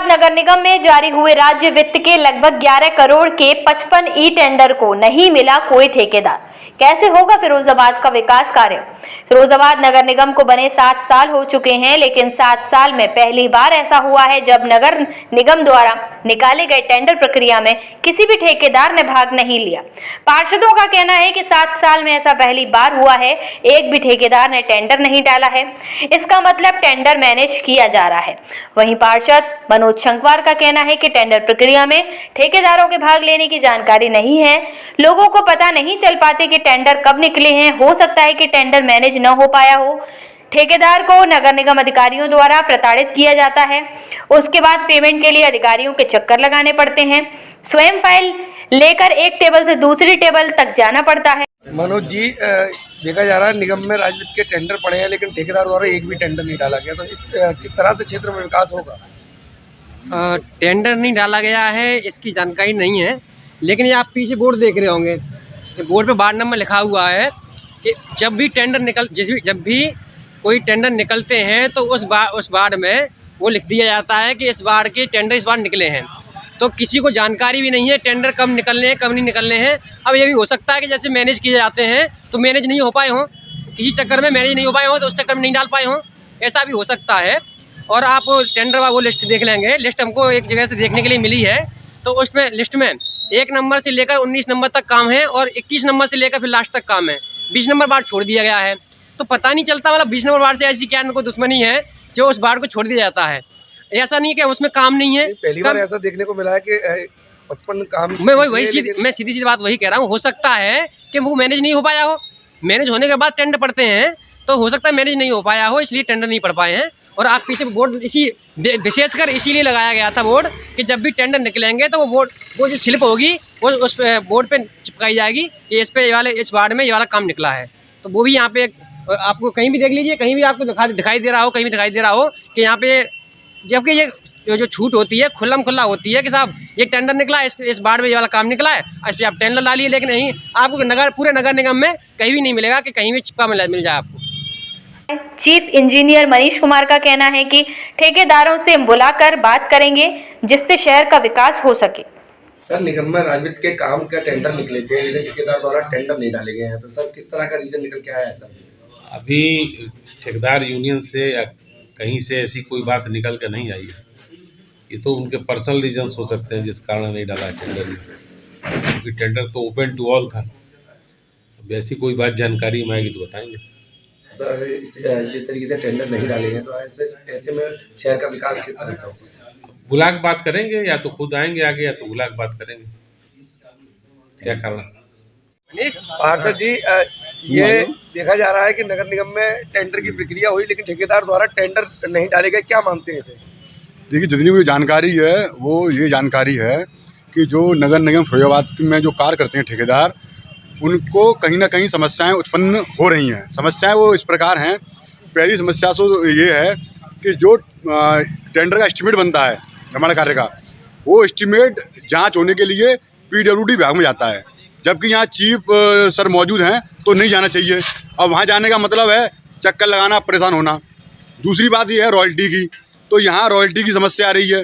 फिरोजाबाद नगर निगम में जारी हुए राज्य वित्त के लगभग 11 करोड़ के 55 ई टेंडर को नहीं मिला कोई ठेकेदार। कैसे होगा फिरोजाबाद का विकास कार्य? फिरोजाबाद नगर निगम को बने 7 साल हो चुके हैं, लेकिन 7 साल में पहली बार ऐसा हुआ है जब नगर निगम द्वारा निकाले गए टेंडर प्रक्रिया में किसी भी ठेकेदार ने भाग नहीं लिया। पार्षदों का कहना है कि 7 साल में ऐसा पहली बार हुआ है, एक भी ठेकेदार ने टेंडर नहीं डाला है। इसका मतलब टेंडर मैनेज किया जा रहा है। वहीं पार्षद मनोज शंकवार का कहना है कि टेंडर प्रक्रिया में ठेकेदारों के भाग लेने की जानकारी नहीं है। लोगों को पता नहीं चल पाते कि टेंडर कब निकले हैं। हो सकता है कि टेंडर मैनेज न हो पाया हो। ठेकेदार को नगर निगम अधिकारियों द्वारा प्रताड़ित किया जाता है। उसके बाद पेमेंट के लिए अधिकारियों के चक्कर लगाने पड़ते हैं। स्वयं फाइल लेकर एक टेबल से दूसरी टेबल तक जाना पड़ता है। मनोज जी, देखा जा रहा है निगम में राजवित्त के टेंडर पड़े हैं, लेकिन ठेकेदार द्वारा एक भी टेंडर नहीं डाला गया। तो किस तरह से क्षेत्र में विकास होगा? टेंडर नहीं डाला गया है इसकी जानकारी नहीं है, लेकिन ये आप पीछे बोर्ड देख रहे होंगे। बोर्ड पे वार्ड नंबर लिखा हुआ है कि जब भी कोई टेंडर निकलते हैं तो उस वार्ड में वो लिख दिया जाता है कि इस वार्ड के टेंडर इस बार निकले हैं। तो किसी को जानकारी भी नहीं है टेंडर कब निकलने हैं कब नहीं निकलने हैं। अब ये भी हो सकता है कि जैसे मैनेज किए जाते हैं तो मैनेज नहीं हो पाए हों, किसी चक्कर में मैनेज नहीं हो पाए हों तो उस चक्कर में नहीं डाल पाए हों, ऐसा भी हो सकता है। और आप टेंडर वो लिस्ट देख लेंगे। लिस्ट हमको एक जगह से देखने के लिए मिली है, तो उसमें लिस्ट में 1 नंबर से लेकर 19 नंबर तक काम है और 21 नंबर से लेकर फिर लास्ट तक काम है। 20 नंबर वार्ड छोड़ दिया गया है, तो पता नहीं चलता मतलब 20 नंबर वार्ड से ऐसी क्या कोई दुश्मनी है जो उस वार्ड को छोड़ दिया जाता है। ऐसा नहीं कि उसमें काम नहीं है। पहली बार ऐसा देखने को मिला है कि 55 काम। मैं सीधी सी बात वही कह रहा हूँ। हो सकता है कि वो मैनेज नहीं हो पाया हो। मैनेज होने के बाद टेंडर पड़ते हैं, तो हो सकता है मैनेज नहीं हो पाया हो, इसलिए टेंडर नहीं पड़ पाए हैं। और आप पीछे बोर्ड विशेषकर इसीलिए लगाया गया था बोर्ड कि जब भी टेंडर निकलेंगे तो वो जो स्लिप होगी वो उस बोर्ड पे चिपकाई जाएगी कि इस वार्ड में ये वाला काम निकला है। तो वो भी यहाँ पे आपको कहीं भी देख लीजिए, कहीं भी आपको दिखाई दे रहा हो, कहीं भी दिखाई दे रहा हो कि यहाँ पे जबकि ये जो छूट होती है खुला होती है कि साहब ये टेंडर निकला, इस वार्ड में ये वाला काम निकला है, इस पर आप टेंडर डालिए। लेकिन नहीं, आपको पूरे नगर निगम में कहीं भी नहीं मिलेगा कि कहीं भी चिपका मिल जाए आपको। चीफ इंजीनियर मनीष कुमार का कहना है कि ठेकेदारों से बुलाकर बात करेंगे जिससे शहर का विकास हो सके। सर, निगम में राजवित्त के काम का टेंडर निकले थे, लेकिन ठेकेदार द्वारा टेंडर नहीं डाले गए हैं। तो सर, किस तरह का रीजन निकल के आया है? सर, अभी ठेकेदार यूनियन से या कहीं से ऐसी कोई बात निकल कर नहीं आई है। ये तो उनके पर्सनल रीजन्स हो सकते हैं जिस कारण नहीं डाला टेंडर, क्योंकि टेंडर तो ओपन टू ऑल था। वैसी कोई बात जानकारी में आएगी तो बताएंगे। सर, जिस तरीके से टेंडर नहीं डाले गए तो ऐसे में शहर का विकास किस तरह से होगा? बुला के बात करेंगे, या तो खुद आएंगे आगे या तो बुला के बात करेंगे क्या कारण। पार्षद जी, ये देखा जा रहा है कि नगर निगम में टेंडर की प्रक्रिया हुई, लेकिन ठेकेदार द्वारा टेंडर नहीं डाले गए। क्या मानते हैं इसे? देखिए, जितनी भी जानकारी है वो ये जानकारी है कि जो नगर निगम फिरोजाबाद में जो कार्य करते हैं ठेकेदार, उनको कहीं ना कहीं समस्याएं उत्पन्न हो रही हैं। समस्याएं वो इस प्रकार हैं। पहली समस्या तो ये है कि जो टेंडर का एस्टीमेट बनता है निर्माण कार्य का, वो एस्टीमेट जांच होने के लिए PWD विभाग में जाता है, जबकि यहाँ चीफ सर मौजूद हैं तो नहीं जाना चाहिए। अब वहाँ जाने का मतलब है चक्कर लगाना, परेशान होना। दूसरी बात ये है रॉयल्टी की, तो यहाँ रॉयल्टी की समस्या आ रही है।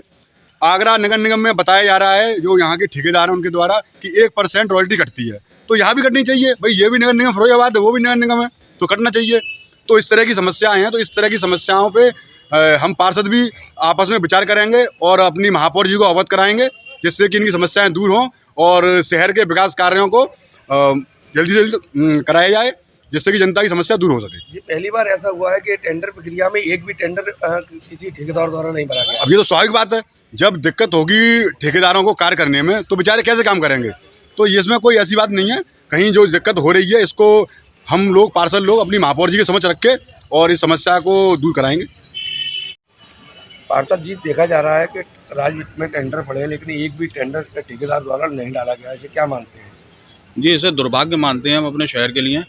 आगरा नगर निगम में बताया जा रहा है जो यहाँ के ठेकेदार हैं उनके द्वारा कि 1% रॉयल्टी कटती है, तो यहाँ भी कटनी चाहिए। भाई, ये भी नगर निगम फिरोजाबाद है, वो भी नगर निगम है, तो कटना चाहिए। तो इस तरह की समस्याएं हैं। तो इस तरह की समस्याओं पे हम पार्षद भी आपस में विचार करेंगे और अपनी महापौर जी को अवगत कराएंगे, जिससे कि इनकी समस्याएं दूर हों और शहर के विकास कार्यों को जल्दी से जल्दी कराया जाए, जिससे कि जनता की समस्या दूर हो सके। ये पहली बार ऐसा हुआ है कि टेंडर प्रक्रिया में एक भी टेंडर किसी ठेकेदार द्वारा नहीं भरा गया। अब ये तो स्वाभाविक बात है, जब दिक्कत होगी ठेकेदारों को कार्य करने में तो बेचारे कैसे काम करेंगे। तो इसमें कोई ऐसी बात नहीं है। कहीं जो दिक्कत हो रही है इसको हम लोग पार्षद लोग अपनी महापौर जी की समझ रख के और इस समस्या को दूर कराएंगे। पार्षद जी, देखा जा रहा है कि राजवित्त में टेंडर पड़े हैं, लेकिन एक भी टेंडर ठेकेदार द्वारा नहीं डाला गया। इसे क्या मानते हैं? जी, इसे दुर्भाग्य मानते हैं हम अपने शहर के लिए,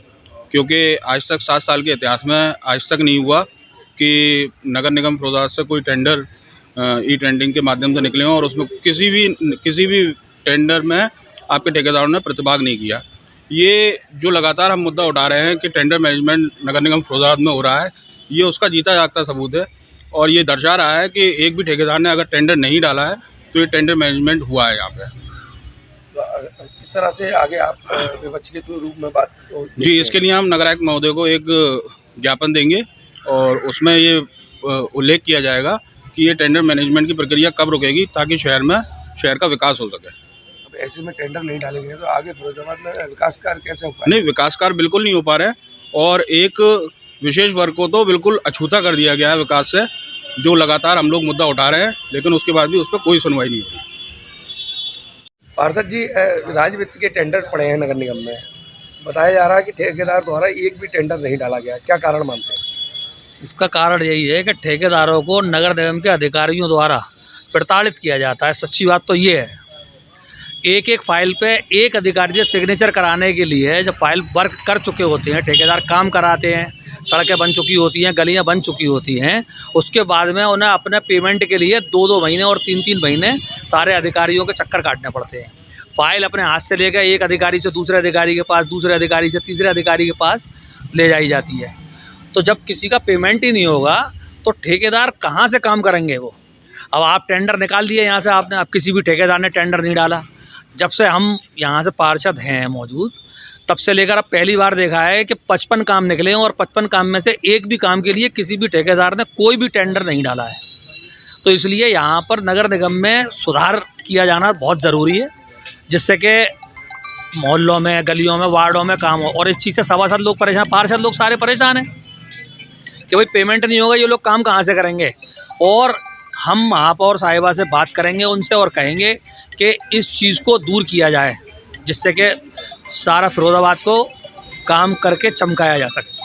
क्योंकि आज तक 7 साल के इतिहास में आज तक नहीं हुआ कि नगर निगम फिरोजाबाद से कोई टेंडर ई टेंडरिंग के माध्यम से निकले हों और उसमें किसी भी टेंडर में आपके ठेकेदारों ने प्रतिभाग नहीं किया। ये जो लगातार हम मुद्दा उठा रहे हैं कि टेंडर मैनेजमेंट नगर निगम फिरोजाबाद में हो रहा है, ये उसका जीता जागता सबूत है। और ये दर्शा रहा है कि एक भी ठेकेदार ने अगर टेंडर नहीं डाला है तो ये टेंडर मैनेजमेंट हुआ है यहाँ पे। तो इस तरह से आगे आप विपक्ष के रूप में बात जी, इसके लिए हम नगर आयुक्त महोदय को एक ज्ञापन देंगे और उसमें ये उल्लेख किया जाएगा कि ये टेंडर मैनेजमेंट की प्रक्रिया कब रुकेगी ताकि शहर का विकास हो सके। अब ऐसे में टेंडर नहीं डाले गए तो आगे फिरोजाबाद में विकास कार्य कैसे हो पाए? नहीं, विकास कार्य बिल्कुल नहीं हो पा रहे और एक विशेष वर्ग को तो बिल्कुल अछूता कर दिया गया है विकास से, जो लगातार हम लोग मुद्दा उठा रहे हैं लेकिन उसके बाद भी उस पर कोई सुनवाई नहीं हो रही। पार्षद जी, राज्य वित्त के टेंडर पड़े हैं नगर निगम में, बताया जा रहा है कि ठेकेदार द्वारा एक भी टेंडर नहीं डाला गया, क्या कारण मानते हैं? इसका कारण यही है कि ठेकेदारों को नगर निगम के अधिकारियों द्वारा प्रताड़ित किया जाता है। सच्ची बात तो ये है, एक एक फाइल पे एक अधिकारी से सिग्नेचर कराने के लिए जब फाइल वर्क कर चुके होते हैं, ठेकेदार काम कराते हैं, सड़कें बन चुकी होती हैं, गलियां बन चुकी होती हैं, उसके बाद में उन्हें अपने पेमेंट के लिए 2-2 महीने और 3-3 महीने सारे अधिकारियों के चक्कर काटने पड़ते हैं। फाइल अपने हाथ से लेकर एक अधिकारी से दूसरे अधिकारी के पास, दूसरे अधिकारी से तीसरे अधिकारी के पास ले जाई जाती है। तो जब किसी का पेमेंट ही नहीं होगा तो ठेकेदार कहाँ से काम करेंगे वो? अब आप टेंडर निकाल दिए यहाँ से, आपने, अब किसी भी ठेकेदार ने टेंडर नहीं डाला। जब से हम यहाँ से पार्षद हैं मौजूद, तब से लेकर अब पहली बार देखा है कि 55 काम निकले और 55 काम में से एक भी काम के लिए किसी भी ठेकेदार ने कोई भी टेंडर नहीं डाला है। तो इसलिए यहाँ पर नगर निगम में सुधार किया जाना बहुत ज़रूरी है, जिससे कि मोहल्लों में, गलियों में, वार्डों में काम हो। और इस चीज़ से सभासद लोग परेशान, पार्षद लोग सारे परेशान हैं कि भाई पेमेंट नहीं होगा, ये लोग काम कहाँ से करेंगे। और हम महापौर साहिबा से बात करेंगे उनसे और कहेंगे कि इस चीज़ को दूर किया जाए, जिससे कि सारा फिरोजाबाद को काम करके चमकाया जा सके।